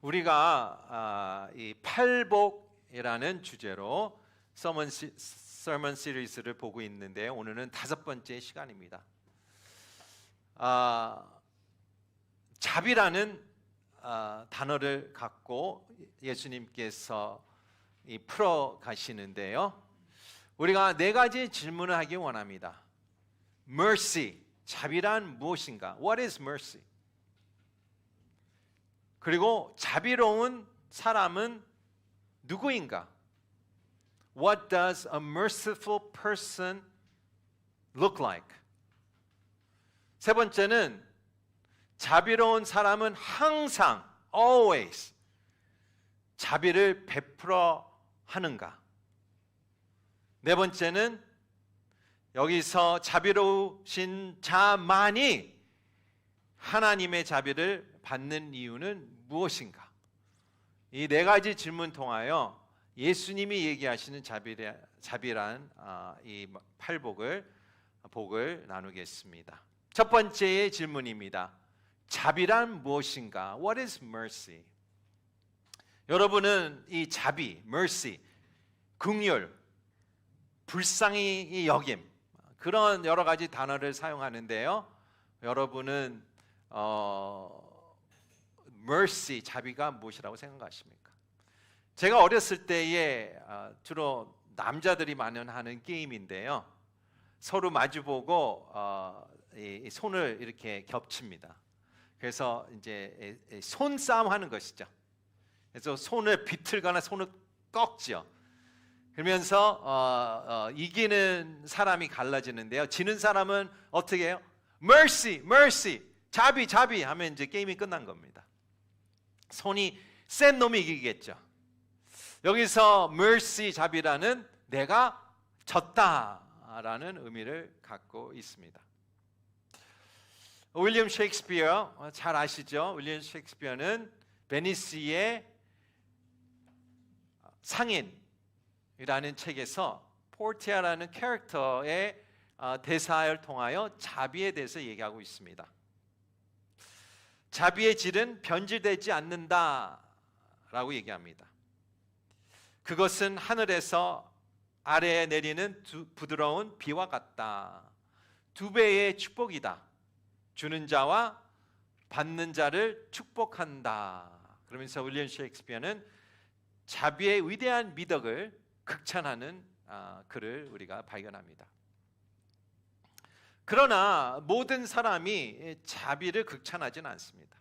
우리가 이 팔복이라는 주제로 서먼 시리즈를 보고 있는데 오늘은 5번째 시간입니다. 자비라는 단어를 갖고 예수님께서 풀어 가시는데요. 우리가 4가지 질문을 하기 원합니다. Mercy, 자비란 무엇인가? What is mercy? 그리고 자비로운 사람은 누구인가? What does a merciful person look like? 세 번째는 자비로운 사람은 항상, always 자비를 베풀어 하는가? 네 번째는 여기서 자비로우신 자만이 하나님의 자비를 받는 이유는 무엇인가? 이 4가지 질문 통하여 예수님이 얘기하시는 자비란 이 복을 나누겠습니다. 첫 번째의 질문입니다. 자비란 무엇인가? What is mercy? 여러분은 이 자비, mercy, 긍휼, 불쌍히 여김 그런 여러 가지 단어를 사용하는데요. 여러분은 mercy, 자비가 무엇이라고 생각하십니까? 제가 어렸을 때에 주로 남자들이 많이 하는 게임인데요. 서로 마주보고 이 손을 이렇게 겹칩니다. 그래서 이제 손싸움 하는 것이죠. 그래서 손을 비틀거나 손을 꺾죠. 그러면서 이기는 사람이 갈라지는데요. 지는 사람은 어떻게 해요? Mercy, mercy, 자비, 자비 하면 이제 게임이 끝난 겁니다. 손이 센 놈이 이기겠죠. 여기서 mercy, 자비라는 내가 졌다라는 의미를 갖고 있습니다. 윌리엄 셰익스피어 잘 아시죠? 윌리엄 셰익스피어는 베니스의 상인이라는 책에서 포르티아라는 캐릭터의 대사를 통하여 자비에 대해서 얘기하고 있습니다. 자비의 질은 변질되지 않는다라고 얘기합니다. 그것은 하늘에서 아래에 내리는 부드러운 비와 같다. 2배의 축복이다. 주는 자와 받는 자를 축복한다. 그러면서 윌리엄 셰익스피어는 자비의 위대한 미덕을 극찬하는 글을 우리가 발견합니다. 그러나 모든 사람이 자비를 극찬하지는 않습니다.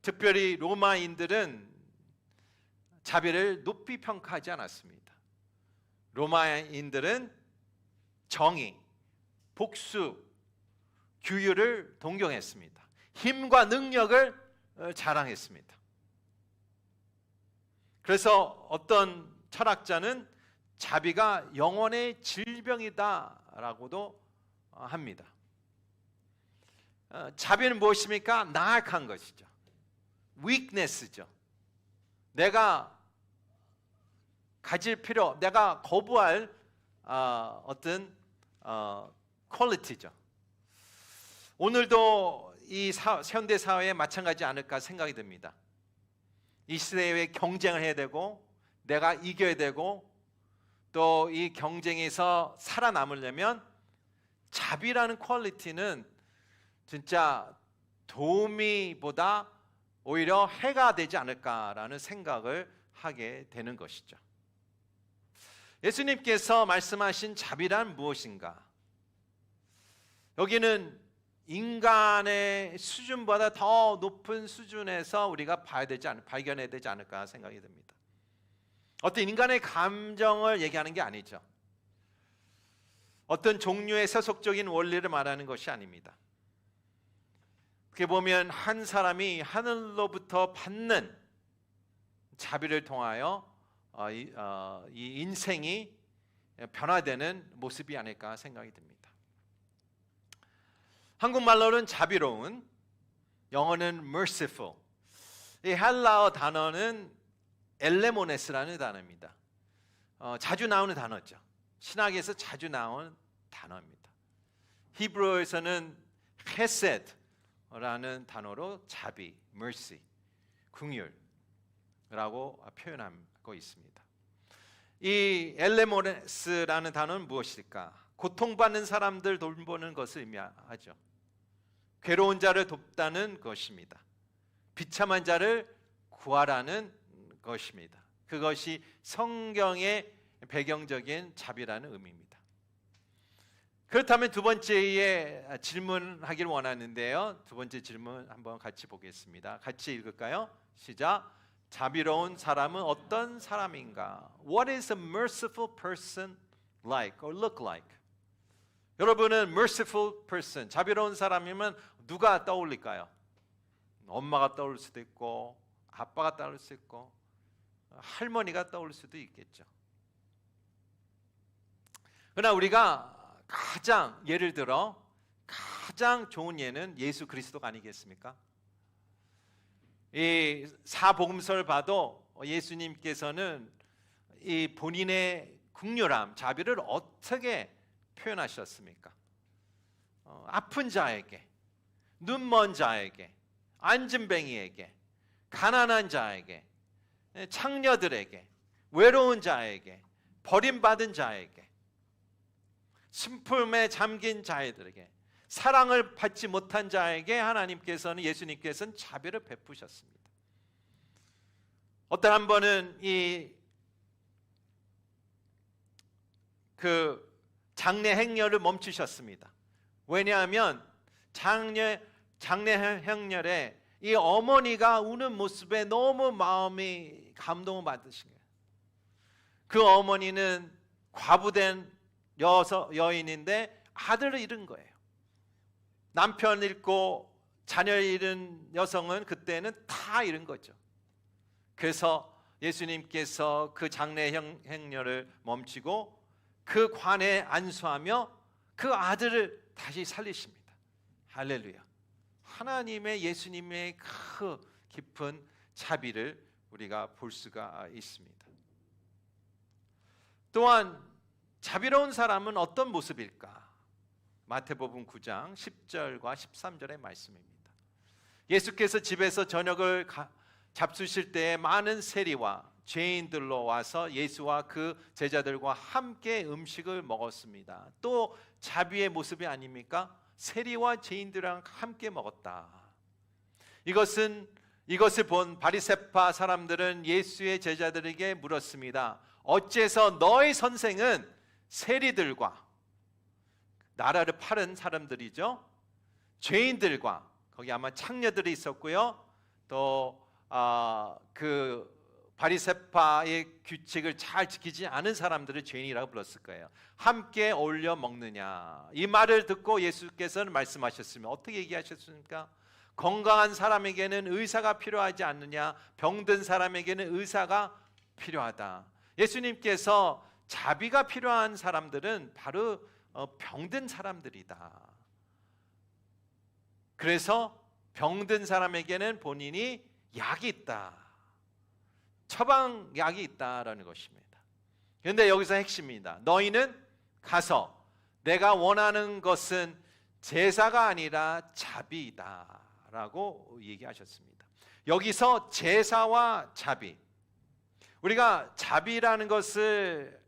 특별히 로마인들은 자비를 높이 평가하지 않았습니다. 로마인들은 정의, 복수, 규율을 동경했습니다. 힘과 능력을 자랑했습니다. 그래서 어떤 철학자는 자비가 영혼의 질병이다라고도 합니다. 자비는 무엇입니까? 나약한 것이죠. weakness죠. 내가 가질 필요, 내가 거부할 어떤 퀄리티죠. 오늘도 이 현대 사회에 마찬가지지 않을까 생각이 듭니다. 이 시대에 경쟁을 해야 되고 내가 이겨야 되고 또 이 경쟁에서 살아남으려면 자비라는 퀄리티는 진짜 도움이보다 오히려 해가 되지 않을까라는 생각을 하게 되는 것이죠. 예수님께서 말씀하신 자비란 무엇인가? 여기는 인간의 수준보다 더 높은 수준에서 우리가 발견해야 되지 않을까 생각이 듭니다. 어떤 인간의 감정을 얘기하는 게 아니죠. 어떤 종류의 세속적인 원리를 말하는 것이 아닙니다. 그렇게 보면 한 사람이 하늘로부터 받는 자비를 통하여 이 인생이 변화되는 모습이 아닐까 생각이 듭니다. 한국말로는 자비로운, 영어는 merciful. 이 헬라어 단어는 엘레모네스라는 단어입니다. 자주 나오는 단어죠. 신학에서 자주 나오는 단어입니다. 히브리어에서는 헤세드라는 단어로 자비, mercy. 긍휼이라고 표현하고 있습니다. 이 엘레모네스라는 단어는 무엇일까? 고통받는 사람들 돌보는 것을 의미하죠. 괴로운 자를 돕다는 것입니다. 비참한 자를 구하라는 것입니다. 그것이 성경의 배경적인 자비라는 의미입니다. 그렇다면 두 번째에 질문하길 원하는데요. 두 번째 질문 한번 같이 보겠습니다. 같이 읽을까요? 시작. 자비로운 사람은 어떤 사람인가? What is a merciful person like or look like? 여러분은 merciful person, 자비로운 사람이면 누가 떠올릴까요? 엄마가 떠올 수도 있고, 아빠가 떠올 수 있고, 할머니가 떠올 수도 있겠죠. 그러나 우리가 가장 예를 들어 가장 좋은 예는 예수 그리스도가 아니겠습니까? 이 사복음서를 봐도 예수님께서는 이 본인의 긍휼함, 자비를 어떻게 표현하셨습니까? 아픈 자에게, 눈먼 자에게, 안진뱅이에게, 가난한 자에게, 창녀들에게, 외로운 자에게, 버림받은 자에게, 슬픔에 잠긴 자들에게, 사랑을 받지 못한 자에게 하나님께서는, 예수님께서는 자비를 베푸셨습니다. 어떤 한 번은 장례 행렬을 멈추셨습니다. 왜냐하면 장례 행렬에 이 어머니가 우는 모습에 너무 마음이 감동을 받으신 거예요. 그 어머니는 과부된 여인인데 아들을 잃은 거예요. 남편 잃고 자녀 잃은 여성은 그때는 다 잃은 거죠. 그래서 예수님께서 그 장례 행렬을 멈추고 그 관에 안수하며 그 아들을 다시 살리십니다. 할렐루야. 하나님의, 예수님의 그 깊은 자비를 우리가 볼 수가 있습니다. 또한 자비로운 사람은 어떤 모습일까? 마태복음 9장 10절과 13절의 말씀입니다. 예수께서 집에서 저녁을 잡수실 때에 많은 세리와 죄인들로 와서 예수와 그 제자들과 함께 음식을 먹었습니다. 또 자비의 모습이 아닙니까? 세리와 죄인들이랑 함께 먹었다. 이것을 본 바리새파 사람들은 예수의 제자들에게 물었습니다. 어째서 너희 선생은 세리들과, 나라를 파는 사람들이죠, 죄인들과, 거기 아마 창녀들이 있었고요, 또 그 바리새파의 규칙을 잘 지키지 않은 사람들을 죄인이라고 불렀을 거예요. 함께 어울려 먹느냐. 이 말을 듣고 예수께서는 말씀하셨으면 어떻게 얘기하셨습니까? 건강한 사람에게는 의사가 필요하지 않느냐, 병든 사람에게는 의사가 필요하다. 예수님께서 자비가 필요한 사람들은 바로 병든 사람들이다. 그래서 병든 사람에게는 본인이 약이 있다, 처방약이 있다라는 것입니다. 그런데 여기서 핵심입니다. 너희는 가서 내가 원하는 것은 제사가 아니라 자비이다 라고 얘기하셨습니다. 여기서 제사와 자비, 우리가 자비라는 것을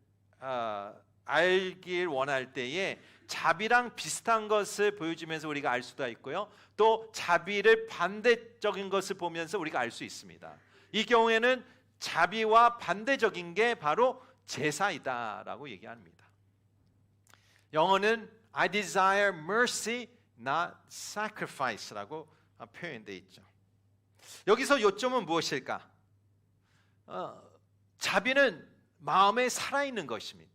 알길 원할 때에 자비랑 비슷한 것을 보여주면서 우리가 알 수가 있고요, 또 자비를 반대적인 것을 보면서 우리가 알 수 있습니다. 이 경우에는 자비와 반대적인 게 바로 제사이다라고 얘기합니다. 영어는 I desire mercy, not sacrifice라고 표현되어 있죠. 여기서 요점은 무엇일까? 자비는 마음에 살아있는 것입니다.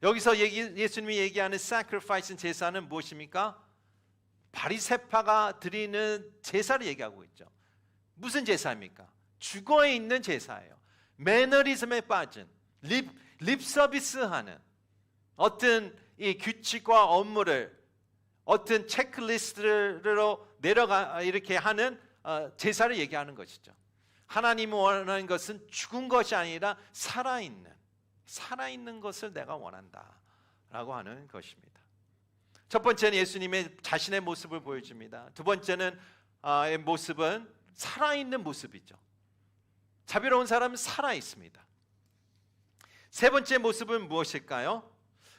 여기서 예수님이 얘기하는 sacrifice, 제사는 무엇입니까? 바리새파가 드리는 제사를 얘기하고 있죠. 무슨 제사입니까? 죽어있는 제사예요. 매너리즘에 빠진, 립 서비스하는 어떤 이 규칙과 업무를 어떤 체크리스트로 이렇게 하는 제사를 얘기하는 것이죠. 하나님이 원하는 것은 죽은 것이 아니라 살아있는 것을 내가 원한다 라고 하는 것입니다. 첫 번째는 예수님의 자신의 모습을 보여줍니다. 두 번째는 모습은 살아있는 모습이죠. 자비로운 사람은 살아있습니다. 세 번째 모습은 무엇일까요?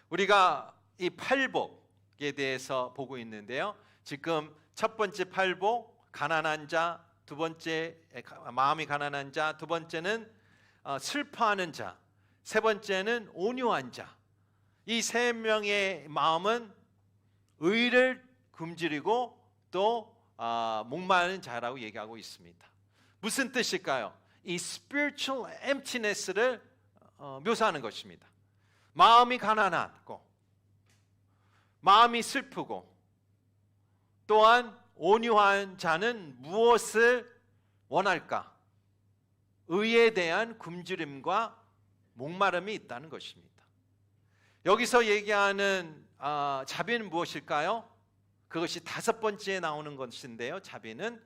우리가 이 팔복에 대해서 보고 있는데요. 지금 첫 번째 팔복, 가난한 자, 두 번째 마음이 가난한 자, 두 번째는 슬퍼하는 자, 세 번째는 온유한 자. 이 세 명의 마음은 의를 굶주리고 또 목마른 자라고 얘기하고 있습니다. 무슨 뜻일까요? 이 spiritual emptiness를 묘사하는 것입니다. 마음이 가난하고 마음이 슬프고 또한 온유한 자는 무엇을 원할까? 의에 대한 굶주림과 목마름이 있다는 것입니다. 여기서 얘기하는 자비는 무엇일까요? 그것이 다섯 번째에 나오는 것인데요. 자비는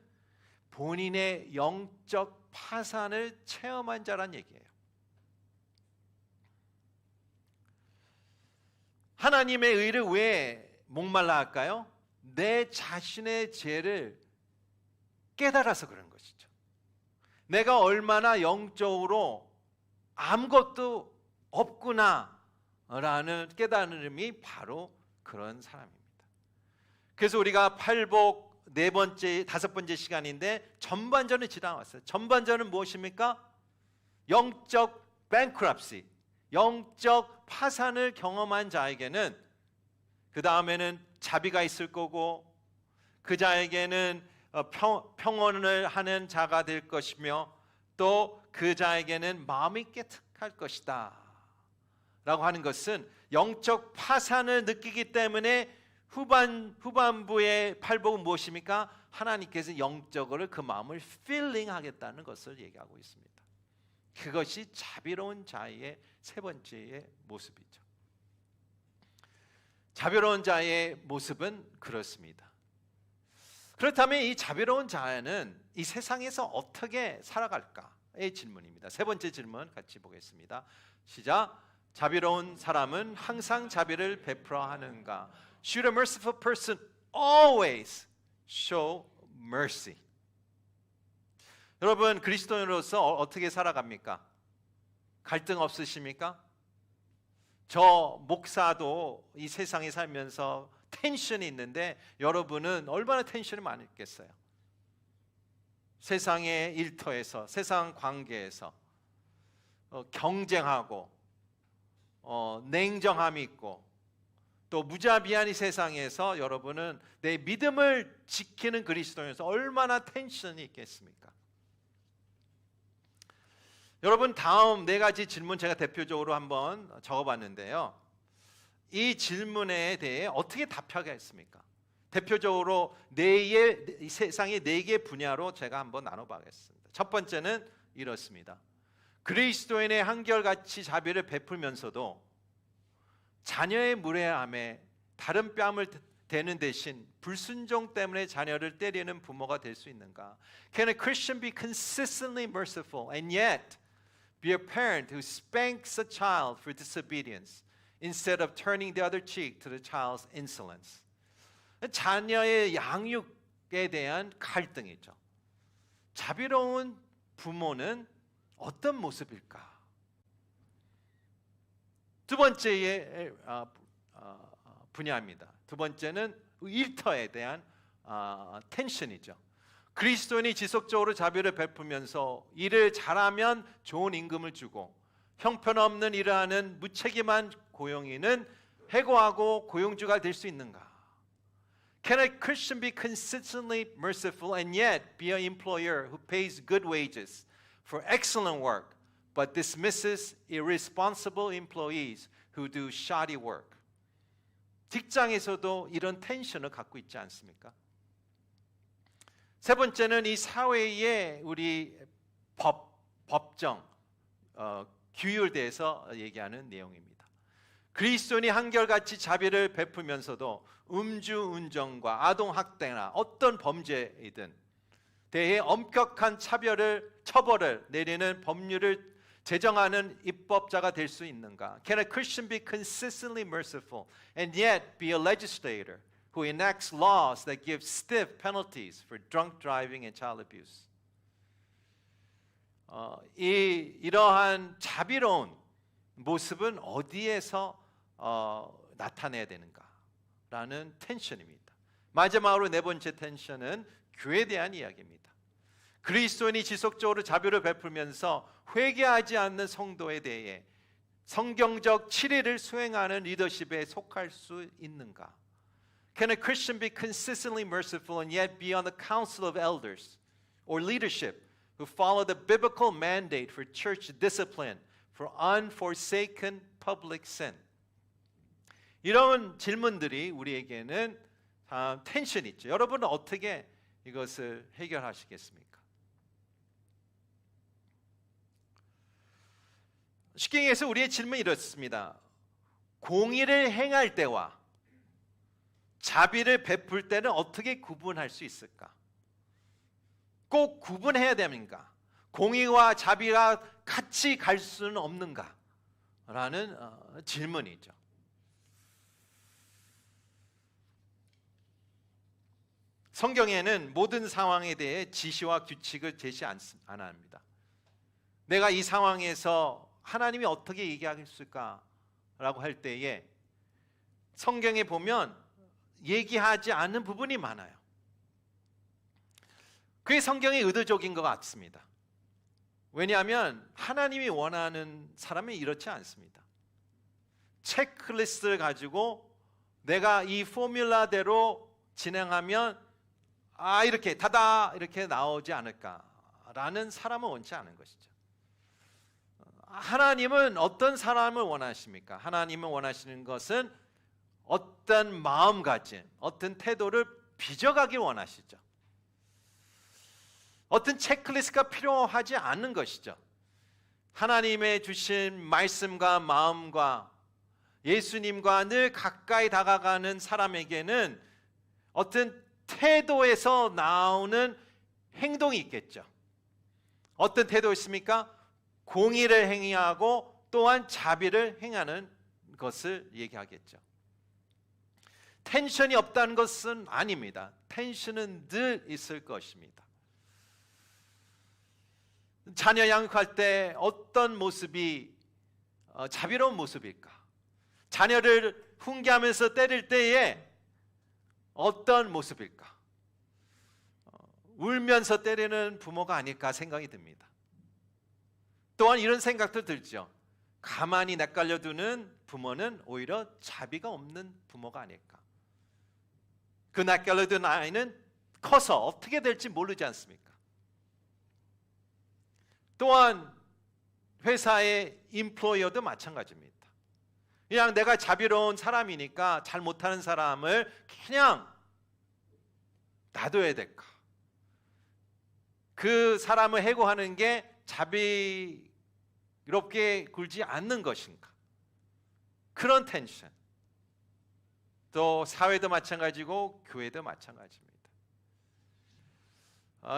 본인의 영적 파산을 체험한 자란 얘기예요. 하나님의 의를 왜 목말라 할까요? 내 자신의 죄를 깨달아서 그런 것이죠. 내가 얼마나 영적으로 아무것도 없구나 라는 깨달음이 바로 그런 사람입니다. 그래서 우리가 팔복 네 번째, 다섯 번째 시간인데 전반전을 지나왔어요. 전반전은 무엇입니까? 영적 bankruptcy, 영적 파산을 경험한 자에게는 그 다음에는 자비가 있을 거고 그 자에게는 평온을 하는 자가 될 것이며 또 그 자에게는 마음이 깨끗할 것이다 라고 하는 것은 영적 파산을 느끼기 때문에 후반부의 팔복은 무엇입니까? 하나님께서 영적으로 그 마음을 필링 하겠다는 것을 얘기하고 있습니다. 그것이 자비로운 자의 세 번째의 모습이죠. 자비로운 자의 모습은 그렇습니다. 그렇다면 이 자비로운 자는 이 세상에서 어떻게 살아갈까의 질문입니다. 세 번째 질문 같이 보겠습니다. 시작. 자비로운 사람은 항상 자비를 베풀어 하는가? Should a merciful person always show mercy? 여러분 그리스도인으로서 어떻게 살아갑니까? 갈등 없으십니까? 저 목사도 이 세상에 살면서 텐션이 있는데 여러분은 얼마나 텐션이 많겠어요? 세상의 일터에서, 세상 관계에서 경쟁하고 냉정함이 있고 또 무자비한 이 세상에서 여러분은 내 믿음을 지키는 그리스도인으로서 얼마나 텐션이 있겠습니까? 여러분 다음 네 가지 질문 제가 대표적으로 한번 적어봤는데요. 이 질문에 대해 어떻게 답하겠습니까? 대표적으로 세상의 네 개 분야로 제가 한번 나눠보겠습니다. 첫 번째는 이렇습니다. 그리스도인의 한결같이 자비를 베풀면서도 자녀의 무례함에 다른 뺨을 대는 대신 불순종 때문에 자녀를 때리는 부모가 될 수 있는가? Can a Christian be consistently merciful and yet be a parent who spanks a child for disobedience instead of turning the other cheek to the child's insolence? 자녀의 양육에 대한 갈등이죠. 자비로운 부모는 어떤 모습일까? 두 번째의 분야입니다. 두 번째는 일터에 대한 텐션이죠. 그리스도인이 지속적으로 자비를 베풀면서 일을 잘하면 좋은 임금을 주고 형편없는 일을 하는 무책임한 고용인은 해고하고 고용주가 될 수 있는가? Can a Christian be consistently merciful and yet be an employer who pays good wages for excellent work but dismisses irresponsible employees who do shoddy work? 직장에서도 이런 텐션을 갖고 있지 않습니까? 세 번째는 이 사회의 우리 법정, 규율에 대해서 얘기하는 내용입니다. 그리스도인이 한결같이 자비를 베풀면서도 음주운전과 아동학대나 어떤 범죄이든 대해 엄격한 처벌을 내리는 법률을 제정하는 입법자가 될 수 있는가? Can a Christian be consistently merciful and yet be a legislator who enacts laws that give stiff penalties for drunk driving and child abuse? 이러한 자비로운 모습은 어디에서 나타내야 되는가라는 텐션입니다. 마지막으로 네 번째 텐션은 교회에 대한 이야기입니다. 그리스도인이 지속적으로 자비를 베풀면서 회개하지 않는 성도에 대해 성경적 치리를 수행하는 리더십에 속할 수 있는가? Can a Christian be consistently merciful and yet be on the council of elders or leadership who follow the biblical mandate for church discipline for unforsaken public sin? 이런 질문들이 우리에게는 텐션이 있죠. 여러분은 어떻게 이것을 해결하시겠습니까? 쉽게 얘기해서 우리의 질문이 이렇습니다. 공의를 행할 때와 자비를 베풀 때는 어떻게 구분할 수 있을까? 꼭 구분해야 됩니까? 공의와 자비가 같이 갈 수는 없는가? 라는 질문이죠. 성경에는 모든 상황에 대해 지시와 규칙을 제시 안 합니다. 내가 이 상황에서 하나님이 어떻게 얘기하겠을까라고 할 때에 성경에 보면 얘기하지 않는 부분이 많아요. 그게 성경의 의도적인 것 같습니다. 왜냐하면 하나님이 원하는 사람은 이렇지 않습니다. 체크리스트를 가지고 내가 이 포뮬라대로 진행하면 이렇게 다다 이렇게 나오지 않을까라는 사람은 원치 않은 것이죠. 하나님은 어떤 사람을 원하십니까? 하나님은 원하시는 것은 어떤 마음가짐, 어떤 태도를 빚어가길 원하시죠. 어떤 체크리스트가 필요하지 않는 것이죠. 하나님의 주신 말씀과 마음과 예수님과 늘 가까이 다가가는 사람에게는 어떤 태도에서 나오는 행동이 있겠죠. 어떤 태도였습니까? 공의를 행하고 또한 자비를 행하는 것을 얘기하겠죠. 텐션이 없다는 것은 아닙니다. 텐션은 늘 있을 것입니다. 자녀 양육할 때 어떤 모습이 자비로운 모습일까? 자녀를 훈계하면서 때릴 때에 어떤 모습일까? 울면서 때리는 부모가 아닐까 생각이 듭니다. 또한 이런 생각도 들죠. 가만히 낯가려두는 부모는 오히려 자비가 없는 부모가 아닐까. 그 낯가려둔 아이는 커서 어떻게 될지 모르지 않습니까? 또한 회사의 임플로이어도 마찬가지입니다. 그냥 내가 자비로운 사람이니까 잘 못하는 사람을 그냥 놔둬야 될까? 그 사람을 해고하는 게 자비롭게 굴지 않는 것인가? 그런 텐션. 또 사회도 마찬가지고 교회도 마찬가지입니다.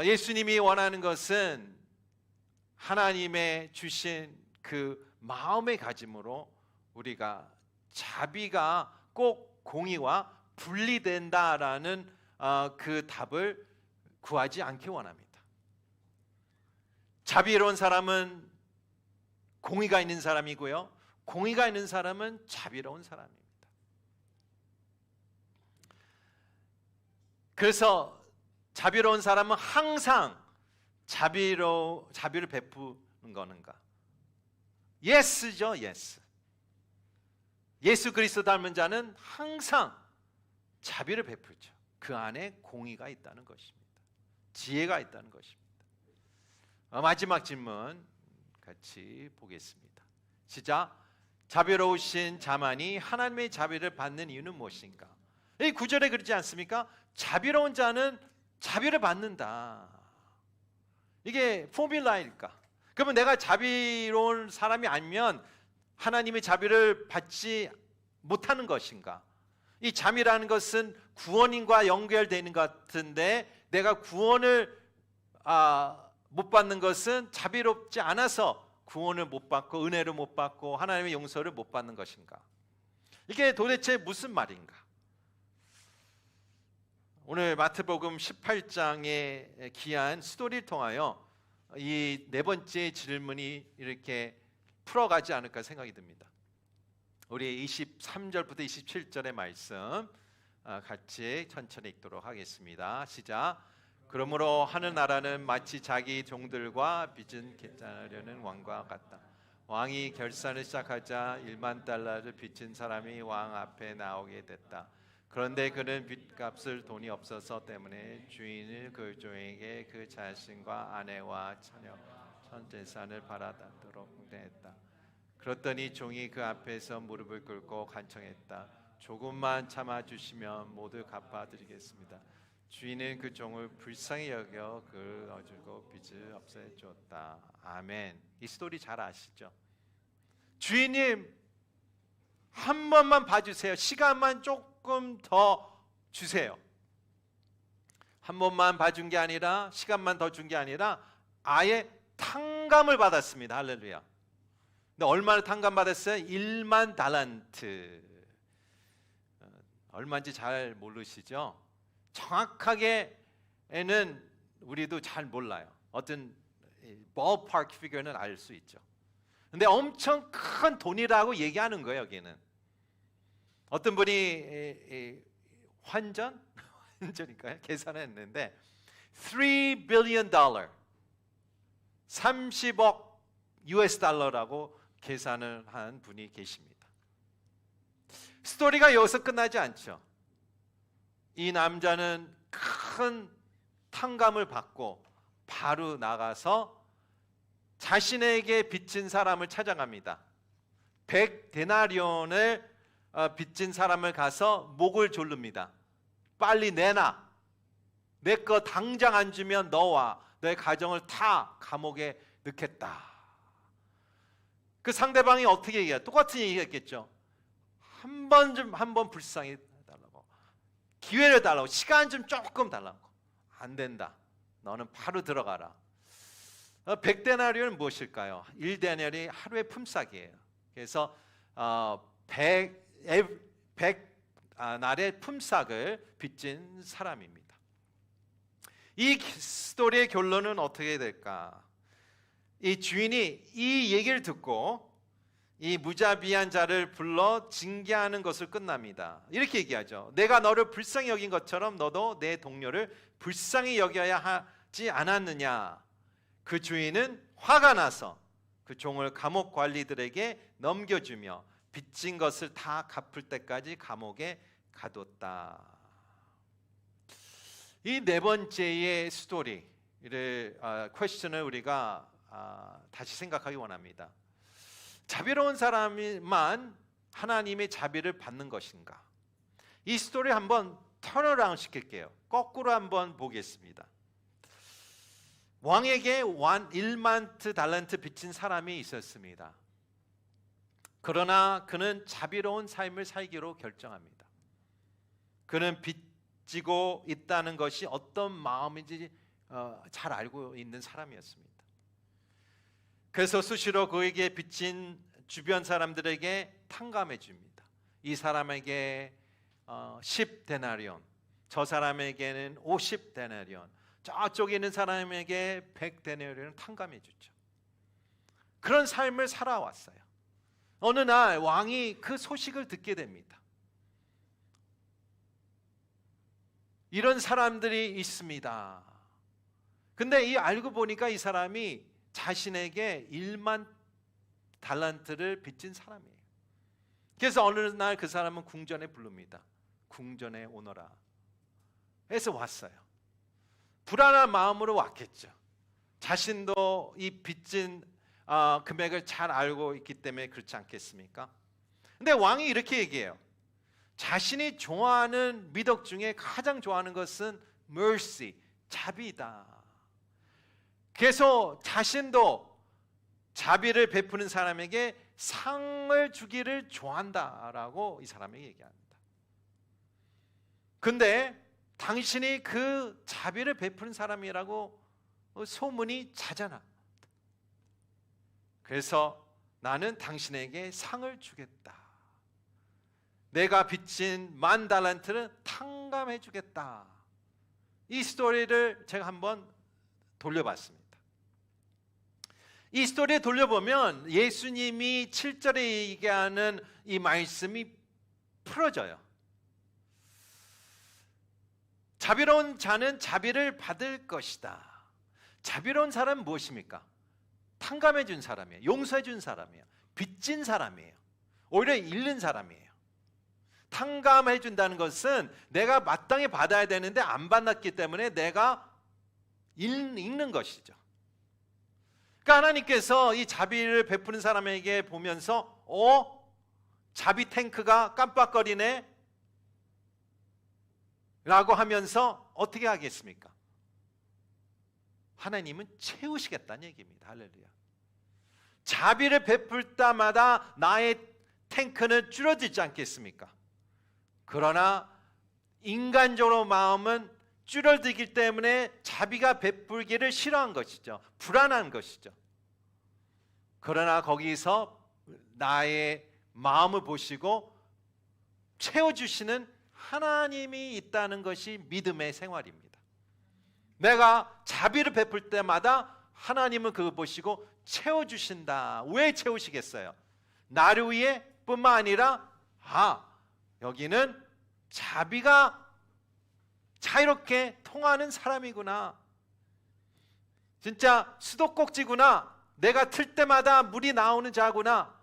예수님이 원하는 것은 하나님의 주신 그 마음의 가짐으로 우리가 자비가 꼭 공의와 분리된다라는 그 답을 구하지 않기 원합니다. 자비로운 사람은 공의가 있는 사람이고요. 공의가 있는 사람은 자비로운 사람입니다. 그래서 자비로운 사람은 항상 자비를 베푸는 거는가? 예스죠, 예스. 예수 그리스도 닮은 자는 항상 자비를 베풀죠. 그 안에 공의가 있다는 것입니다. 지혜가 있다는 것입니다. 마지막 질문 같이 보겠습니다. 시작. 자비로우신 자만이 하나님의 자비를 받는 이유는 무엇인가? 이 구절에 그러지 않습니까? 자비로운 자는 자비를 받는다. 이게 포뮬라일까? 그러면 내가 자비로운 사람이 아니면 하나님의 자비를 받지 못하는 것인가? 이 자비라는 것은 구원인과 연결되는 것 같은데 내가 구원을 못 받는 것은 자비롭지 않아서 구원을 못 받고 은혜를 못 받고 하나님의 용서를 못 받는 것인가? 이게 도대체 무슨 말인가? 오늘 마태복음 18장의 귀한 스토리를 통하여 이 네 번째 질문이 이렇게 풀어가지 않을까 생각이 듭니다. 우리 23절부터 27절의 말씀 같이 천천히 읽도록 하겠습니다. 시작. 그러므로 하늘나라는 마치 자기 종들과 빚은 계산하려는 왕과 같다. 왕이 결산을 시작하자 1만 달러를 빚진 사람이 왕 앞에 나오게 됐다. 그런데 그는 빚값을 돈이 없어서 때문에 주인을 그 종에게 그 자신과 아내와 처녀 전 재산을 받아들도록 했다. 그랬더니 종이 그 앞에서 무릎을 꿇고 간청했다. 조금만 참아주시면 모두 갚아드리겠습니다. 주인은 그 종을 불쌍히 여겨 그를 넣어주고 빚을 없애주었다. 아멘. 이 스토리 잘 아시죠? 주인님 한 번만 봐주세요. 시간만 조금 더 주세요. 한 번만 봐준 게 아니라 시간만 더 준 게 아니라 아예 탕감을 받았습니다. 할렐루야. 근데 얼마나 탕감 받았어요? 1만 달란트. 얼마인지 잘 모르시죠? 정확하게는 우리도 잘 몰라요. 어떤 ballpark figure는 알 수 있죠. 근데 엄청 큰 돈이라고 얘기하는 거예요. 여기는 어떤 분이 환전인가요? 계산을 했는데 3 billion dollar 30억 US 달러라고 계산을 한 분이 계십니다. 스토리가 여기서 끝나지 않죠. 이 남자는 큰 탕감을 받고 바로 나가서 자신에게 빚진 사람을 찾아갑니다. 100데나리온을 빚진 사람을 가서 목을 조릅니다. 빨리 내놔. 내 거 당장 안 주면 너와 너의 가정을 다 감옥에 넣겠다. 그 상대방이 어떻게 얘기해요? 똑같은 얘기했겠죠. 한 번 불쌍히 달라고, 기회를 달라고, 시간 좀 조금 달라고. 안 된다. 너는 바로 들어가라. 100데나리온은 무엇일까요? 1데나리온이 하루의 품삯이에요. 그래서 100날의 품삯을 빚진 사람입니다. 이 스토리의 결론은 어떻게 될까? 이 주인이 이 얘기를 듣고 이 무자비한 자를 불러 징계하는 것을 끝납니다. 이렇게 얘기하죠. 내가 너를 불쌍히 여긴 것처럼 너도 내 동료를 불쌍히 여겨야 하지 않았느냐. 그 주인은 화가 나서 그 종을 감옥 관리들에게 넘겨주며 빚진 것을 다 갚을 때까지 감옥에 가뒀다. 이 네 번째의 스토리를 퀘스천을 우리가 다시 생각하기 원합니다. 자비로운 사람만 하나님의 자비를 받는 것인가? 이 스토리 한번 턴어라운드 시킬게요. 거꾸로 한번 보겠습니다. 왕에게 1만 달란트 빚진 사람이 있었습니다. 그러나 그는 자비로운 삶을 살기로 결정합니다. 그는 빚지고 있다는 것이 어떤 마음인지 잘 알고 있는 사람이었습니다. 그래서 수시로 그에게 빚진 주변 사람들에게 탕감해 줍니다. 이 사람에게 10데나리온, 저 사람에게는 50데나리온, 저쪽에 있는 사람에게 100데나리온을 탕감해 주죠. 그런 삶을 살아왔어요. 어느 날 왕이 그 소식을 듣게 됩니다. 이런 사람들이 있습니다. 근데 이 알고 보니까 이 사람이 자신에게 1만 달란트를 빚진 사람이에요. 그래서 어느 날 그 사람은 궁전에 부릅니다. 궁전에 오너라 해서 왔어요. 불안한 마음으로 왔겠죠. 자신도 이 빚진 금액을 잘 알고 있기 때문에 그렇지 않겠습니까? 근데 왕이 이렇게 얘기해요. 자신이 좋아하는 미덕 중에 가장 좋아하는 것은 mercy, 자비다. 그래서 자신도 자비를 베푸는 사람에게 상을 주기를 좋아한다라고 이 사람에게 얘기합니다. 근데 당신이 그 자비를 베푸는 사람이라고 소문이 자자나. 그래서 나는 당신에게 상을 주겠다. 내가 빚진 1만 달란트를 탕감해 주겠다. 이 스토리를 제가 한번 돌려봤습니다. 이 스토리에 돌려보면 예수님이 7절에 얘기하는 이 말씀이 풀어져요. 자비로운 자는 자비를 받을 것이다. 자비로운 사람은 무엇입니까? 탕감해 준 사람이에요. 용서해 준 사람이에요. 빚진 사람이에요. 오히려 잃는 사람이에요. 탕감해 준다는 것은 내가 마땅히 받아야 되는데 안 받았기 때문에 내가 잃는 것이죠. 그러니까 하나님께서 이 자비를 베푸는 사람에게 보면서 자비 탱크가 깜빡거리네 라고 하면서 어떻게 하겠습니까? 하나님은 채우시겠다는 얘기입니다. 할렐루야. 자비를 베풀 때마다 나의 탱크는 줄어들지 않겠습니까? 그러나 인간적으로 마음은 줄어들기 때문에 자비가 베풀기를 싫어한 것이죠. 불안한 것이죠. 그러나 거기서 나의 마음을 보시고 채워주시는 하나님이 있다는 것이 믿음의 생활입니다. 내가 자비를 베풀 때마다 하나님은 그거 보시고 채워주신다. 왜 채우시겠어요? 나를 위해 뿐만 아니라 여기는 자비가 자유롭게 통하는 사람이구나. 진짜 수도꼭지구나. 내가 틀 때마다 물이 나오는 자구나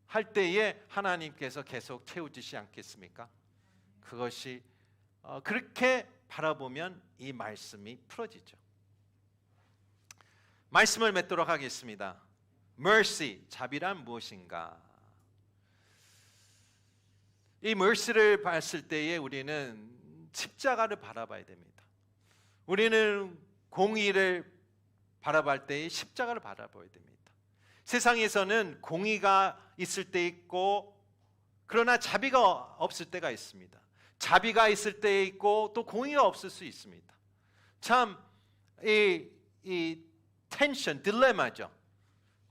할 때에 하나님께서 계속 채워주시지 않겠습니까? 그것이 그렇게 바라보면 이 말씀이 풀어지죠. 말씀을 맺도록 하겠습니다. mercy, 자비란 무엇인가? 이 mercy를 봤을 때에 우리는 십자가를 바라봐야 됩니다. 우리는 공의를 바라볼 때에 십자가를 바라봐야 됩니다. 세상에서는 공의가 있을 때 있고 그러나 자비가 없을 때가 있습니다. 자비가 있을 때 있고 또 공의가 없을 수 있습니다. 참 이 텐션, 딜레마죠.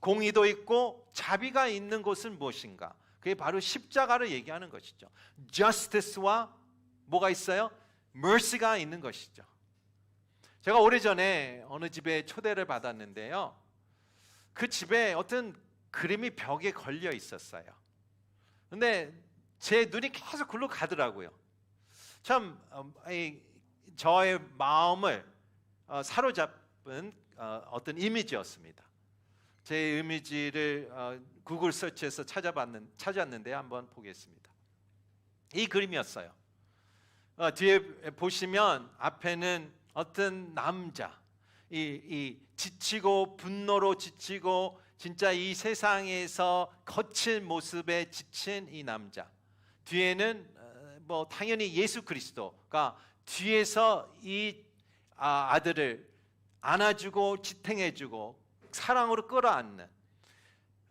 공의도 있고 자비가 있는 곳은 무엇인가? 그게 바로 십자가를 얘기하는 것이죠. justice와 뭐가 있어요? mercy가 있는 것이죠. 제가 오래전에 어느 집에 초대를 받았는데요. 그 집에 어떤 그림이 벽에 걸려 있었어요. 근데 제 눈이 계속 글로 가더라고요. 참 저의 마음을 사로잡은 어떤 이미지였습니다. 제 이미지를 구글 서치해서 찾았는데 한번 보겠습니다. 이 그림이었어요. 뒤에 보시면 앞에는 어떤 남자, 이 지치고 분노로 지치고 진짜 이 세상에서 거친 모습에 지친 이 남자. 뒤에는 뭐 당연히 예수 그리스도가 뒤에서 이 아들을 안아주고 지탱해주고 사랑으로 끌어안는.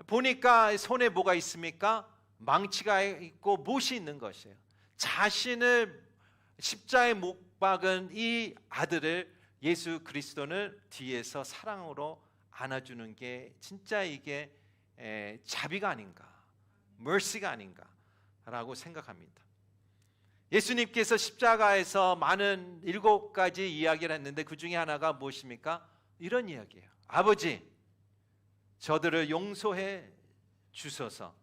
보니까 손에 뭐가 있습니까? 망치가 있고 못이 있는 것이에요. 자신을 십자가에 못 박은 이 아들을 예수 그리스도는 뒤에서 사랑으로 안아주는 게 진짜 이게 자비가 아닌가, mercy가 아닌가라고 생각합니다. 예수님께서 십자가에서 많은 7가지 이야기를 했는데 그 중에 하나가 무엇입니까? 이런 이야기예요. 아버지, 저들을 용서해 주소서.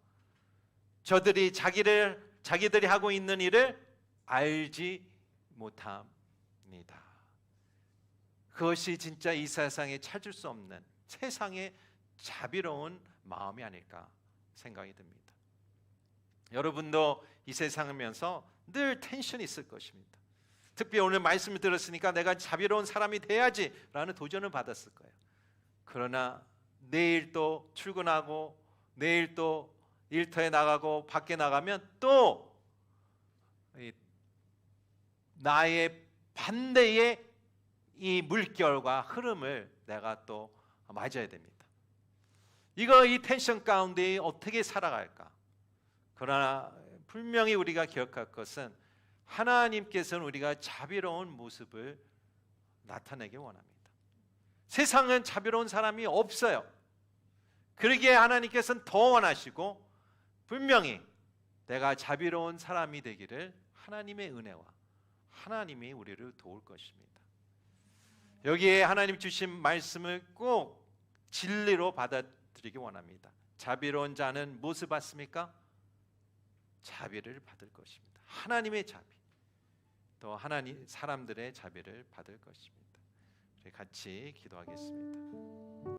저들이 자기들이 하고 있는 일을 알지 못합니다. 그것이 진짜 이 세상에 찾을 수 없는 세상의 자비로운 마음이 아닐까 생각이 듭니다. 여러분도 이 세상을 면서 늘 텐션이 있을 것입니다. 특히 오늘 말씀을 들었으니까 내가 자비로운 사람이 돼야지라는 도전을 받았을 거예요. 그러나 내일 또 출근하고 내일 또 일터에 나가고 밖에 나가면 또 나의 반대의 이 물결과 흐름을 내가 또 맞아야 됩니다. 이 텐션 가운데 어떻게 살아갈까? 그러나 분명히 우리가 기억할 것은 하나님께서는 우리가 자비로운 모습을 나타내기 원합니다. 세상은 자비로운 사람이 없어요. 그러기에 하나님께서는 더 원하시고 분명히 내가 자비로운 사람이 되기를 하나님의 은혜와 하나님이 우리를 도울 것입니다. 여기에 하나님 주신 말씀을 꼭 진리로 받아들이기 원합니다. 자비로운 자는 무엇을 받습니까? 자비를 받을 것입니다. 하나님의 자비, 또 하나님 사람들의 자비를 받을 것입니다. 우리 같이 기도하겠습니다.